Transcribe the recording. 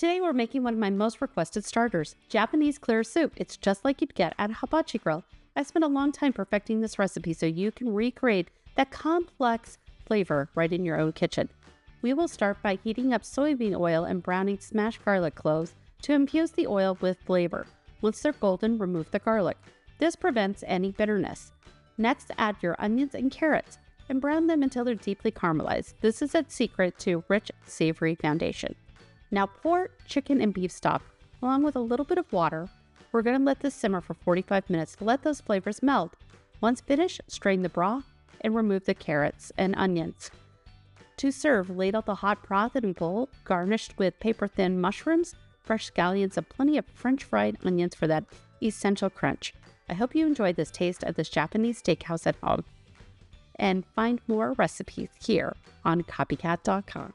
Today we're making one of my most requested starters, Japanese clear soup. It's just like you'd get at a hibachi grill. I spent a long time perfecting this recipe so you can recreate that complex flavor right in your own kitchen. We will start by heating up soybean oil and browning smashed garlic cloves to infuse the oil with flavor. Once they're golden, remove the garlic. This prevents any bitterness. Next, add your onions and carrots and brown them until they're deeply caramelized. This is a secret to rich, savory foundation. Now pour chicken and beef stock along with a little bit of water. We're going to let this simmer for 45 minutes to let those flavors melt. Once finished, strain the broth and remove the carrots and onions. To serve, ladle the hot broth in a bowl, garnished with paper-thin mushrooms, fresh scallions, and plenty of French fried onions for that essential crunch. I hope you enjoyed this taste of this Japanese steakhouse at home. And find more recipes here on CopyKat.com.